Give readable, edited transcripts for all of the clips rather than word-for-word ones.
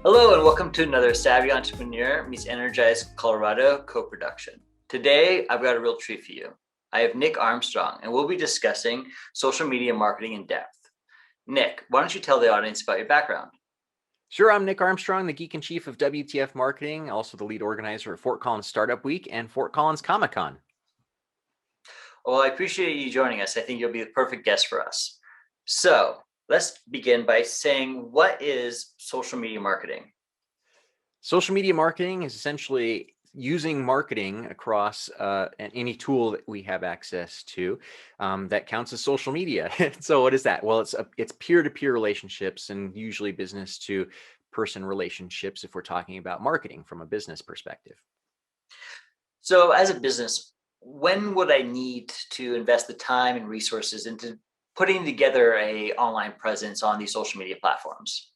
Hello and welcome to another Savvy Entrepreneur meets Energized Colorado co-production. Today, I've got a real treat for you. I have Nick Armstrong, and we'll be discussing social media marketing in depth. Nick, why don't you tell the audience about your background? Sure, I'm Nick Armstrong, the geek in chief of WTF Marketing, also the lead organizer of Fort Collins Startup Week and Fort Collins Comic Con. Well, I appreciate you joining us. I think you'll be the perfect guest for us. So let's begin by saying, what is social media marketing? Social media marketing is essentially using marketing across any tool that we have access to that counts as social media. So what is that? Well, it's peer-to-peer relationships and usually business to person relationships if we're talking about marketing from a business perspective. So as a business, when would I need to invest the time and resources into putting together a online presence on these social media platforms?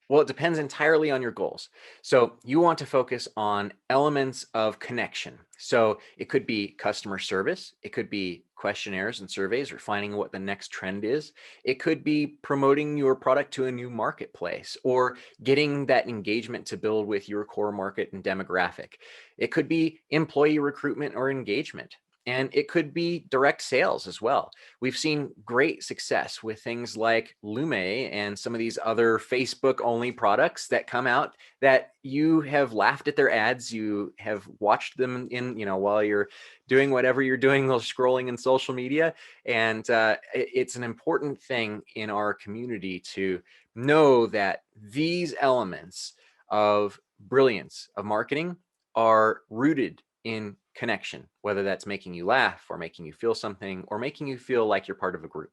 Well, it depends entirely on your goals. So you want to focus on elements of connection. So it could be customer service. It could be questionnaires and surveys or finding what the next trend is. It could be promoting your product to a new marketplace or getting that engagement to build with your core market and demographic. It could be employee recruitment or engagement. And it could be direct sales as well. We've seen great success with things like Lume and some of these other Facebook only products that come out that you have laughed at their ads. You have watched them while you're doing whatever you're doing while scrolling in social media. And it's an important thing in our community to know that these elements of brilliance of marketing are rooted in connection, whether that's making you laugh or making you feel something or making you feel like you're part of a group.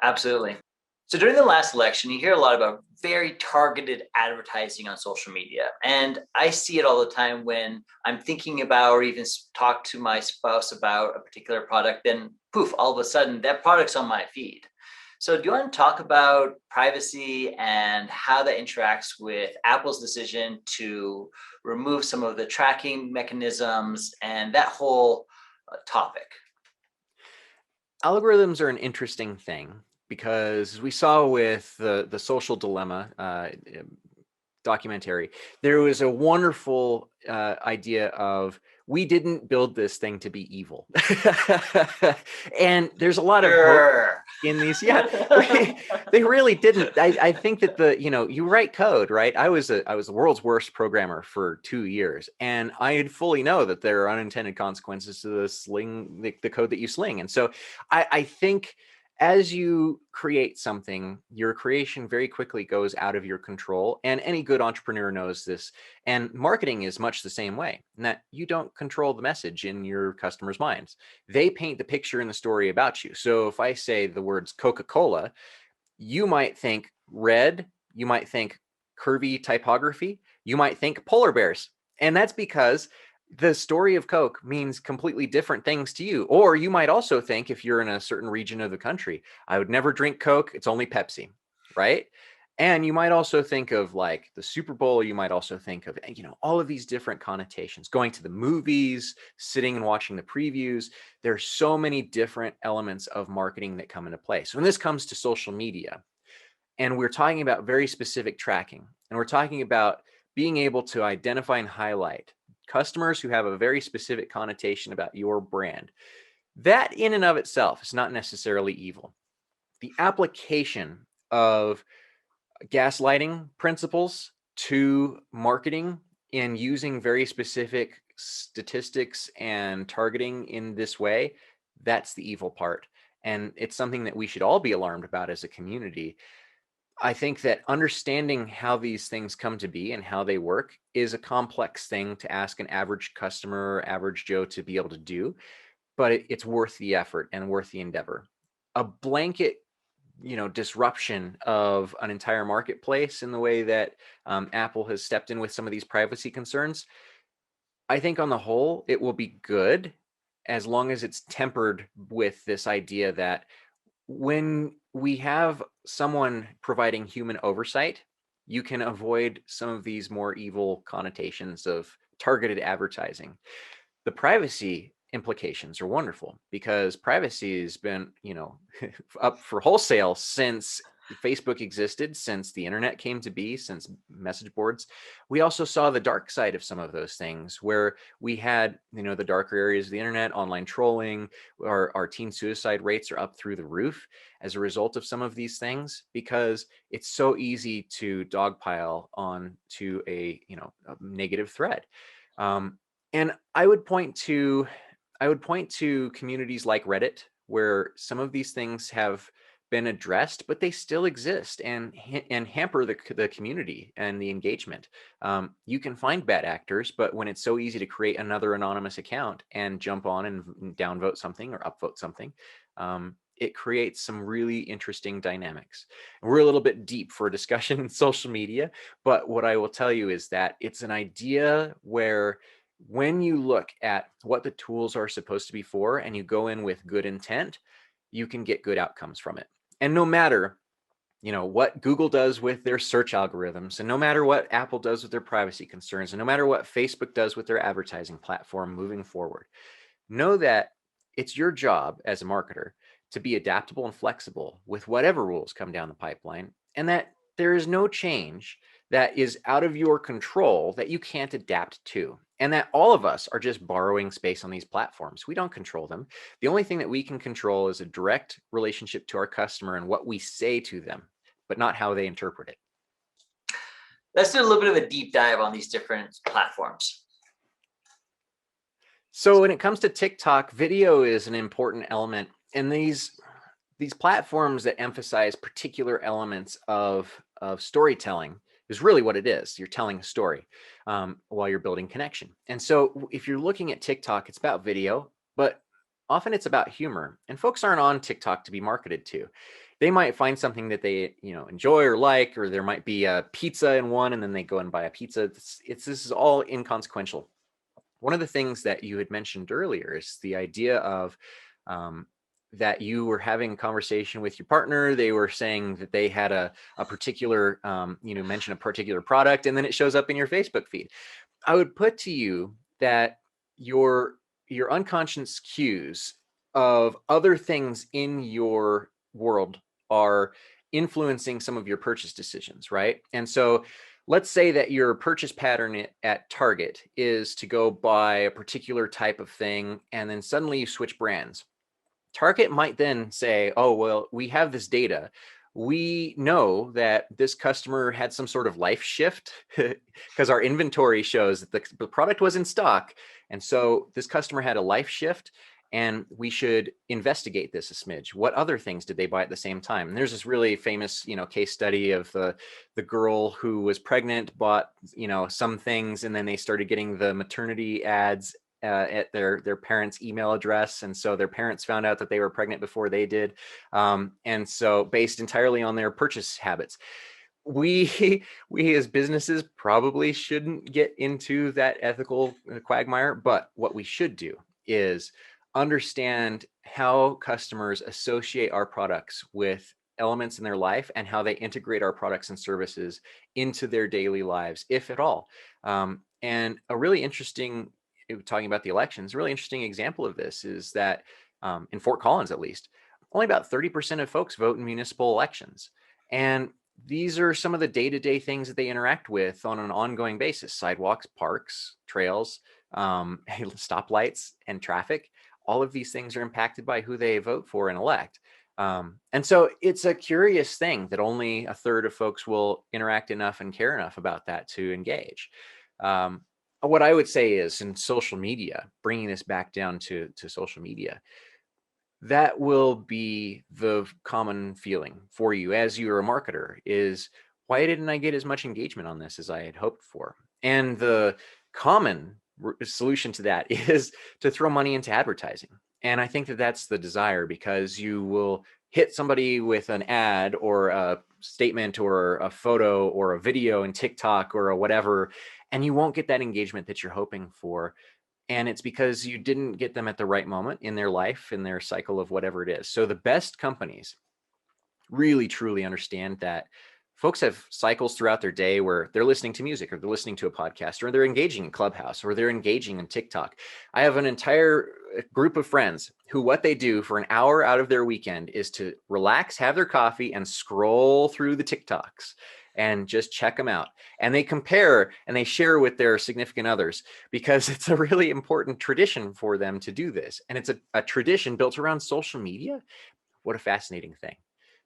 Absolutely. So during the last election, you hear a lot about very targeted advertising on social media. And I see it all the time when I'm thinking about or even talk to my spouse about a particular product, then poof, all of a sudden that product's on my feed. So do you want to talk about privacy and how that interacts with Apple's decision to remove some of the tracking mechanisms and that whole topic? Algorithms are an interesting thing because we saw with the social dilemma documentary, there was a wonderful idea of we didn't build this thing to be evil. And there's a lot of hope Sure. in these. Yeah, they really didn't. I think that you write code, right? I was the world's worst programmer for 2 years, and I fully know that there are unintended consequences to the code that you sling. And so I think as you create something, your creation very quickly goes out of your control. And any good entrepreneur knows this. And marketing is much the same way, in that you don't control the message in your customers' minds. They paint the picture in the story about you. So if I say the words Coca-Cola, you might think red, you might think curvy typography, you might think polar bears. And that's because the story of Coke means completely different things to you. Or you might also think, if you're in a certain region of the country, I would never drink Coke, it's only Pepsi, right? And you might also think of like the Super Bowl. You might also think of, all of these different connotations, going to the movies, sitting and watching the previews. There's so many different elements of marketing that come into play. So when this comes to social media, and we're talking about very specific tracking, and we're talking about being able to identify and highlight customers who have a very specific connotation about your brand, that in and of itself is not necessarily evil. The application of gaslighting principles to marketing and using very specific statistics and targeting in this way, that's the evil part. And it's something that we should all be alarmed about as a community. I think that understanding how these things come to be and how they work is a complex thing to ask an average customer, average Joe to be able to do, but it's worth the effort and worth the endeavor. A blanket disruption of an entire marketplace in the way that Apple has stepped in with some of these privacy concerns, I think on the whole, it will be good as long as it's tempered with this idea that when we have someone providing human oversight, you can avoid some of these more evil connotations of targeted advertising. The privacy implications are wonderful because privacy has been, up for wholesale since Facebook existed, since the internet came to be, since message boards, we also saw the dark side of some of those things, where we had, the darker areas of the internet, online trolling, our teen suicide rates are up through the roof as a result of some of these things, because it's so easy to dogpile on to a negative thread. And I would point to communities like Reddit, where some of these things have been addressed, but they still exist and hamper the community and the engagement. You can find bad actors, but when it's so easy to create another anonymous account and jump on and downvote something or upvote something, it creates some really interesting dynamics. And we're a little bit deep for a discussion in social media, but what I will tell you is that it's an idea where, when you look at what the tools are supposed to be for and you go in with good intent, you can get good outcomes from it. And no matter what Google does with their search algorithms, and no matter what Apple does with their privacy concerns, and no matter what Facebook does with their advertising platform moving forward, know that it's your job as a marketer to be adaptable and flexible with whatever rules come down the pipeline, and that there is no change that is out of your control that you can't adapt to, and that all of us are just borrowing space on these platforms. We don't control them. The only thing that we can control is a direct relationship to our customer and what we say to them, but not how they interpret it. Let's do a little bit of a deep dive on these different platforms. So when it comes to TikTok, video is an important element, and these platforms that emphasize particular elements of storytelling is really what it is. You're telling a story while you're building connection. And so if you're looking at TikTok, it's about video, but often it's about humor. And folks aren't on TikTok to be marketed to. They might find something that they enjoy or like, or there might be a pizza in one, and then they go and buy a pizza. This is all inconsequential. One of the things that you had mentioned earlier is the idea of that you were having a conversation with your partner. They were saying that they had a particular, mention a particular product, and then it shows up in your Facebook feed. I would put to you that your unconscious cues of other things in your world are influencing some of your purchase decisions, right? And so let's say that your purchase pattern at Target is to go buy a particular type of thing, and then suddenly you switch brands. Target might then say, oh, well, we have this data. We know that this customer had some sort of life shift because our inventory shows that the product was in stock. And so this customer had a life shift, and we should investigate this a smidge. What other things did they buy at the same time? And there's this really famous, case study of the girl who was pregnant, bought, some things, and then they started getting the maternity ads at their parents' email address, and so their parents found out that they were pregnant before they did, and so based entirely on their purchase habits. We as businesses probably shouldn't get into that ethical quagmire, but what we should do is understand how customers associate our products with elements in their life and how they integrate our products and services into their daily lives, if at all. And a really interesting, talking about the elections, a really interesting example of this is that in Fort Collins, at least, only about 30% of folks vote in municipal elections. And these are some of the day-to-day things that they interact with on an ongoing basis: sidewalks, parks, trails, stoplights, and traffic. All of these things are impacted by who they vote for and elect. And so it's a curious thing that only a third of folks will interact enough and care enough about that to engage. What I would say is, in social media, bringing this back down to social media, that will be the common feeling for you as you're a marketer is, why didn't I get as much engagement on this as I had hoped for? And the common solution to that is to throw money into advertising. And I think that that's the desire, because you will hit somebody with an ad or a statement or a photo or a video in TikTok or a whatever, and you won't get that engagement that you're hoping for. And it's because you didn't get them at the right moment in their life, in their cycle of whatever it is. So the best companies really truly understand that folks have cycles throughout their day where they're listening to music or they're listening to a podcast or they're engaging in Clubhouse or they're engaging in TikTok. I have an entire group of friends who what they do for an hour out of their weekend is to relax, have their coffee, and scroll through the TikToks and just check them out. And they compare and they share with their significant others because it's a really important tradition for them to do this. And it's a tradition built around social media. What a fascinating thing.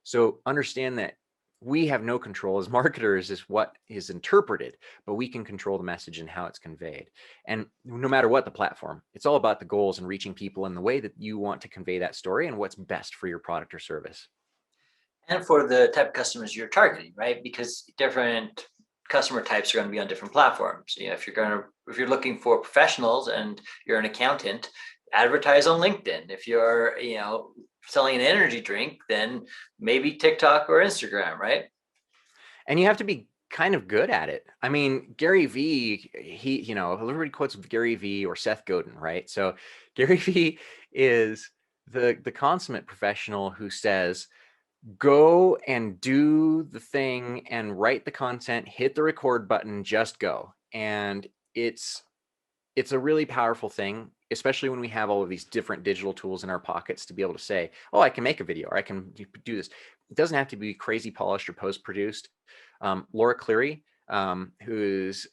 So understand that we have no control as marketers is what is interpreted, but we can control the message and how it's conveyed. And no matter what the platform, it's all about the goals and reaching people in the way that you want to convey that story and what's best for your product or service. And for the type of customers you're targeting, right? Because different customer types are going to be on different platforms. If you're looking for professionals and you're an accountant, advertise on LinkedIn. If you're, selling an energy drink, then maybe TikTok or Instagram, right? And you have to be kind of good at it. I mean, Gary Vee, everybody quotes Gary Vee or Seth Godin, right? So Gary Vee is the consummate professional who says, go and do the thing and write the content, hit the record button, just go. And it's a really powerful thing, especially when we have all of these different digital tools in our pockets to be able to say, oh, I can make a video or I can do this. It doesn't have to be crazy polished or post-produced. Laura Cleary, who's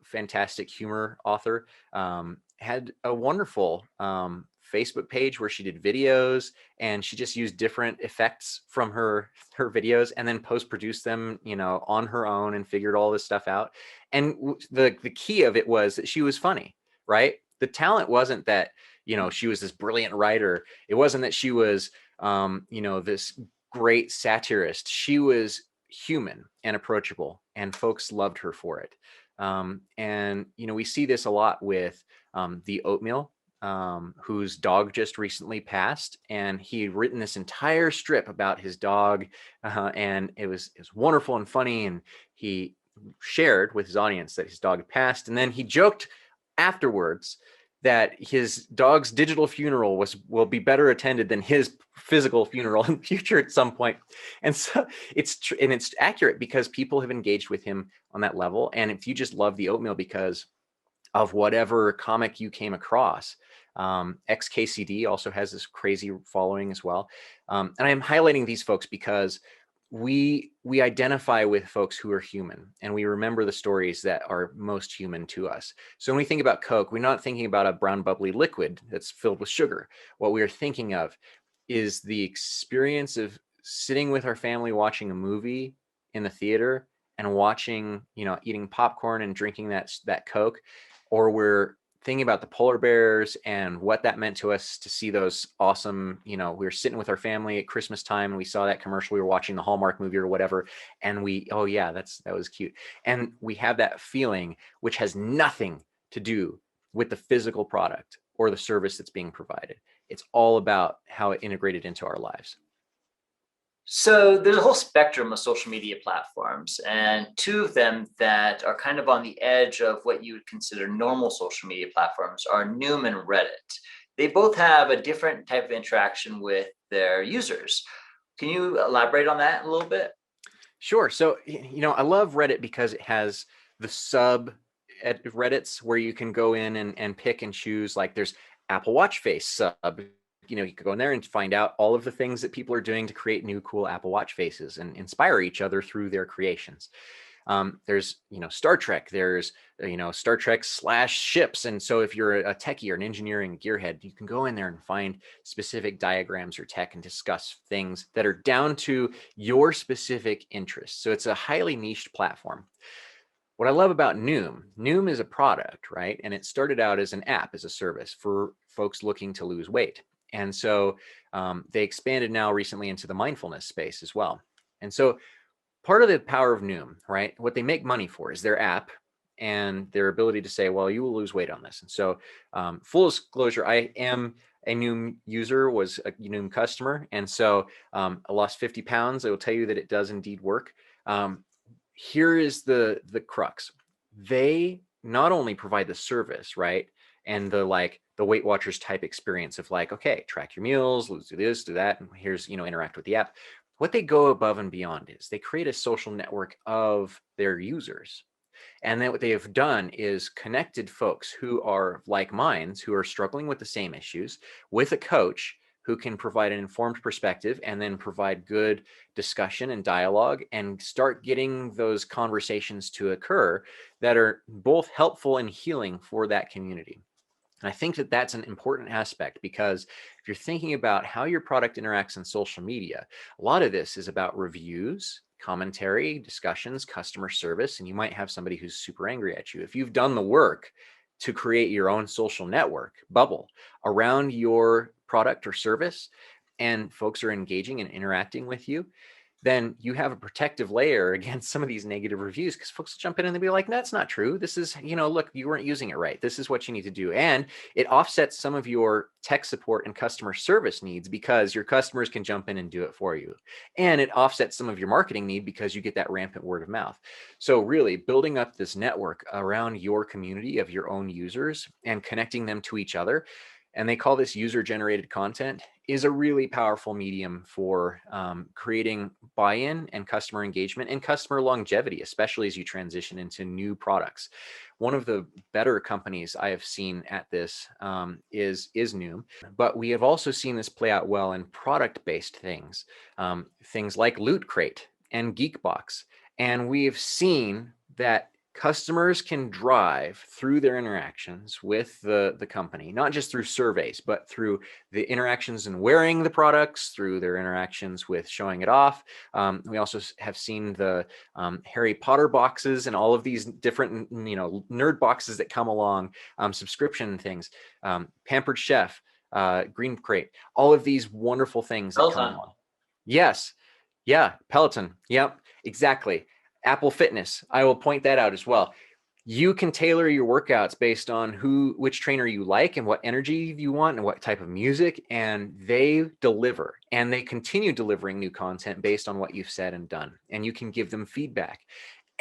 fantastic humor author, had a wonderful Facebook page where she did videos and she just used different effects from her videos and then post-produced them, on her own and figured all this stuff out. And the key of it was that she was funny, right? The talent wasn't that, she was this brilliant writer. It wasn't that she was, this great satirist. She was human and approachable, and folks loved her for it. And we see this a lot with the Oatmeal, whose dog just recently passed, and he'd written this entire strip about his dog, and it was wonderful and funny. And he shared with his audience that his dog had passed, and then he joked afterwards that his dog's digital funeral will be better attended than his physical funeral in the future at some point. And so it's accurate because people have engaged with him on that level. And if you just love the Oatmeal because of whatever comic you came across, XKCD also has this crazy following as well. And I'm highlighting these folks because we identify with folks who are human and we remember the stories that are most human to us. So when we think about Coke, we're not thinking about a brown bubbly liquid that's filled with sugar. What we are thinking of is the experience of sitting with our family watching a movie in the theater and watching, eating popcorn and drinking that Coke, or we're thinking about the polar bears and what that meant to us to see those awesome, we were sitting with our family at Christmas time and we saw that commercial, we were watching the Hallmark movie or whatever, and oh yeah, that was cute. And we have that feeling, which has nothing to do with the physical product or the service that's being provided. It's all about how it integrated into our lives. So there's a whole spectrum of social media platforms, and two of them that are kind of on the edge of what you would consider normal social media platforms are Noom and Reddit. They both have a different type of interaction with their users. Can you elaborate on that a little bit? Sure. So, I love Reddit because it has the sub Reddits where you can go in and pick and choose. Like there's Apple Watch Face sub. You can go in there and find out all of the things that people are doing to create new cool Apple Watch faces and inspire each other through their creations. There's, Star Trek, there's, Star Trek / ships. And so if you're a techie or an engineering gearhead, you can go in there and find specific diagrams or tech and discuss things that are down to your specific interests. So it's a highly niched platform. What I love about Noom is a product, right? And it started out as an app, as a service for folks looking to lose weight. And so they expanded now recently into the mindfulness space as well. And so part of the power of Noom, right? What they make money for is their app and their ability to say, well, you will lose weight on this. And so full disclosure, I am a Noom user, was a Noom customer. And so I lost 50 pounds. I will tell you that it does indeed work. Here is the crux. They not only provide the service, right? And the Weight Watchers type experience of okay, track your meals, do this, do that, and here's, interact with the app. what they go above and beyond is they create a social network of their users. And then what they have done is connected folks who are like minds, who are struggling with the same issues, with a coach who can provide an informed perspective and then provide good discussion and dialogue and start getting those conversations to occur that are both helpful and healing for that community. And I think that that's an important aspect, because if you're thinking about how your product interacts in social media, a lot of this is about reviews, commentary, discussions, customer service, and you might have somebody who's super angry at you. If you've done the work to create your own social network bubble around your product or service, and folks are engaging and interacting with you, then you have a protective layer against some of these negative reviews, because folks will jump in and they'll be like, that's not true. This is, look, you weren't using it right. This is what you need to do. And it offsets some of your tech support and customer service needs, because your customers can jump in and do it for you. And it offsets some of your marketing need, because you get that rampant word of mouth. So really building up this network around your community of your own users and connecting them to each other, and they call this user-generated content, is a really powerful medium for creating buy-in and customer engagement and customer longevity, especially as you transition into new products. One of the better companies I have seen at this is Noom, but we have also seen this play out well in product-based things, things like Loot Crate and Geekbox. And we have seen that customers can drive through their interactions with the company, not just through surveys, but through the interactions in wearing the products, through their interactions with showing it off. We also have seen the Harry Potter boxes and all of these different, nerd boxes that come along, subscription things, Pampered Chef, Green Crate, all of these wonderful things that come along. Yes. Yeah. Peloton. Yep. Exactly. Apple Fitness, I will point that out as well. You can tailor your workouts based on which trainer you like and what energy you want and what type of music, and they deliver, and they continue delivering new content based on what you've said and done. And you can give them feedback,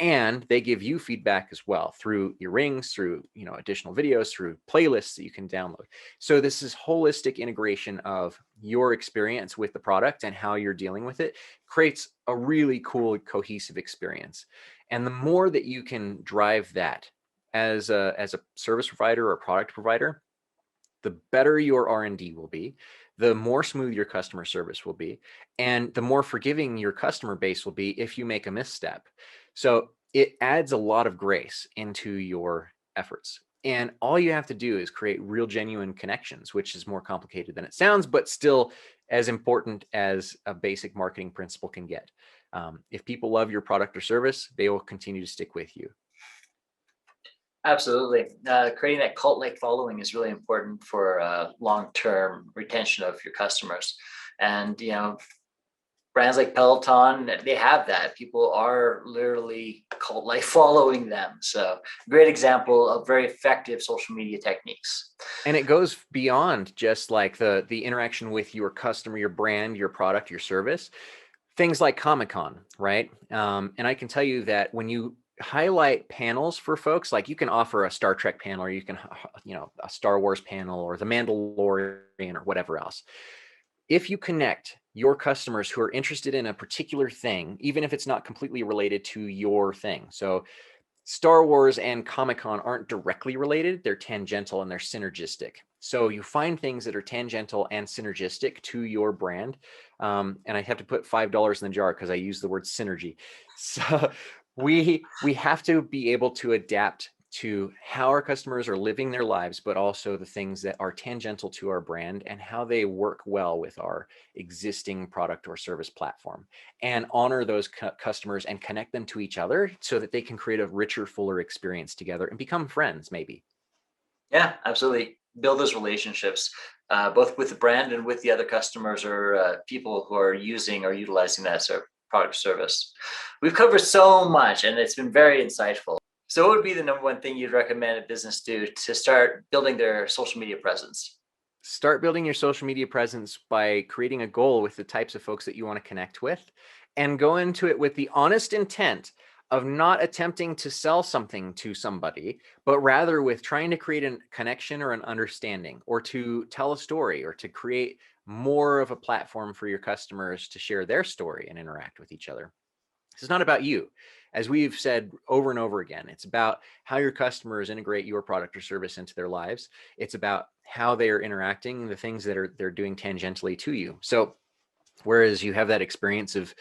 and they give you feedback as well through your rings, through additional videos, through playlists that you can download. So this is holistic integration of your experience with the product and how you're dealing with it creates a really cool cohesive experience. And the more that you can drive that as a service provider or product provider, the better your R&D will be, the more smooth your customer service will be, and the more forgiving your customer base will be if you make a misstep. So it adds a lot of grace into your efforts. And all you have to do is create real genuine connections, which is more complicated than it sounds, but still as important as a basic marketing principle can get. If people love your product or service, they will continue to stick with you. Absolutely. Creating that cult-like following is really important for long-term retention of your customers. And, brands like Peloton, they have that. People are literally cult-like following them. So great example of very effective social media techniques. And it goes beyond just like the interaction with your customer, your brand, your product, your service. Things like Comic-Con, right? And I can tell you that when you highlight panels for folks, like you can offer a Star Trek panel, or you can, a Star Wars panel, or the Mandalorian, or whatever else. If you connect your customers who are interested in a particular thing, even if it's not completely related to your thing. So Star Wars and Comic-Con aren't directly related, they're tangential and they're synergistic. So you find things that are tangential and synergistic to your brand. And I have to put $5 in the jar because I use the word synergy. So we have to be able to adapt to how our customers are living their lives, but also the things that are tangential to our brand and how they work well with our existing product or service platform, and honor those customers and connect them to each other so that they can create a richer, fuller experience together and become friends, maybe. Yeah, absolutely. Build those relationships, both with the brand and with the other customers or people who are using or utilizing that product or service. We've covered so much, and it's been very insightful. So what would be the number one thing you'd recommend a business do to start building their social media presence? Start building your social media presence by creating a goal with the types of folks that you want to connect with, and go into it with the honest intent of not attempting to sell something to somebody, but rather with trying to create a connection or an understanding, or to tell a story, or to create more of a platform for your customers to share their story and interact with each other. This is not about you. As we've said over and over again, it's about how your customers integrate your product or service into their lives. It's about how they are interacting, the things that they're doing tangentially to you. So whereas you have that experience of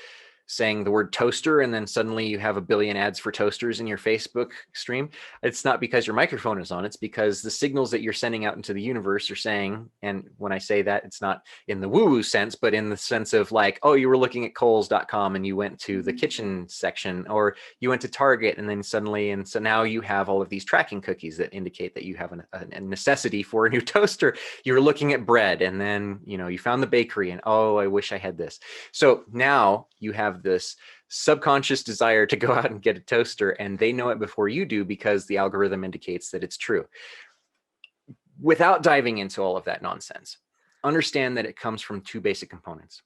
saying the word toaster and then suddenly you have a billion ads for toasters in your Facebook stream, it's not because your microphone is on, it's because the signals that you're sending out into the universe are saying, and when I say that, it's not in the woo-woo sense, but in the sense of like, oh, you were looking at Kohl's.com and you went to the kitchen section, or you went to Target and then suddenly, and so now you have all of these tracking cookies that indicate that you have a necessity for a new toaster. You were looking at bread and then, you found the bakery and, oh, I wish I had this. So now you have this subconscious desire to go out and get a toaster, and they know it before you do because the algorithm indicates that it's true. Without diving into all of that nonsense, understand that it comes from two basic components.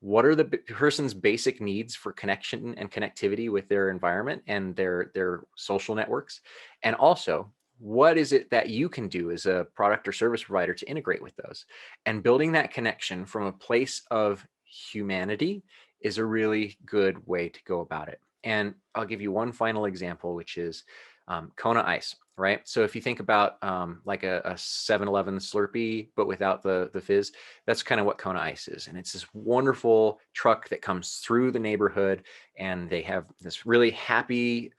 What are the person's basic needs for connection and connectivity with their environment and their social networks? And also, what is it that you can do as a product or service provider to integrate with those? And building that connection from a place of humanity is a really good way to go about it. And I'll give you one final example, which is Kona Ice, right? So if you think about like a 7-Eleven Slurpee, but without the fizz, that's kind of what Kona Ice is. And it's this wonderful truck that comes through the neighborhood, and they have this really happy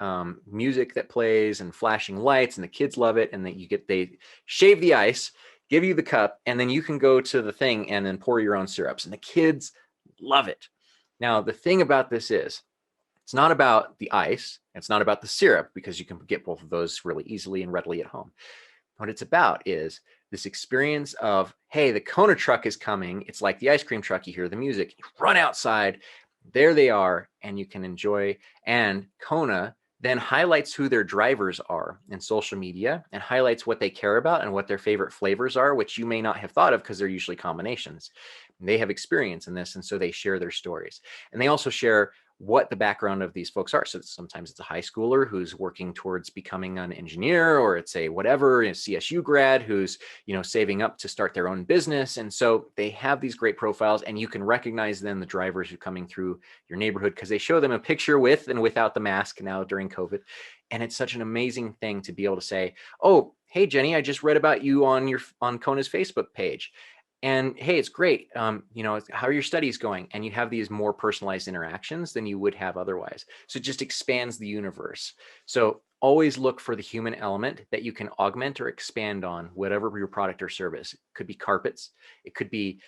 music that plays and flashing lights, and the kids love it. And they shave the ice, give you the cup, and then you can go to the thing and then pour your own syrups, and the kids love it. Now, the thing about this is, it's not about the ice, it's not about the syrup, because you can get both of those really easily and readily at home. What it's about is this experience of, hey, the Kona truck is coming. It's like the ice cream truck. You hear the music, you run outside, there they are, and you can enjoy. And Kona then highlights who their drivers are in social media and highlights what they care about and what their favorite flavors are, which you may not have thought of because they're usually combinations. They have experience in this, and so they share their stories. And they also share what the background of these folks are. So sometimes it's a high schooler who's working towards becoming an engineer, or it's a CSU grad who's, saving up to start their own business. And so they have these great profiles, and you can recognize then the drivers who are coming through your neighborhood because they show them a picture with and without the mask now during COVID. And it's such an amazing thing to be able to say, oh, hey, Jenny, I just read about you on Kona's Facebook page. And hey, it's great. How are your studies going? And you have these more personalized interactions than you would have otherwise. So it just expands the universe. So always look for the human element that you can augment or expand on whatever your product or service. It could be carpets. It could be,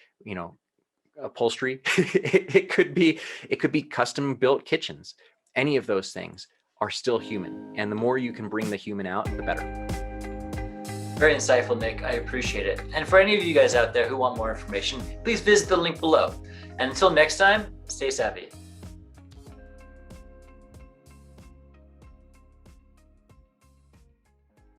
upholstery. it could be custom built kitchens. Any of those things are still human. And the more you can bring the human out, the better. Very insightful, Nick. I appreciate it. And for any of you guys out there who want more information, please visit the link below. And until next time, stay savvy.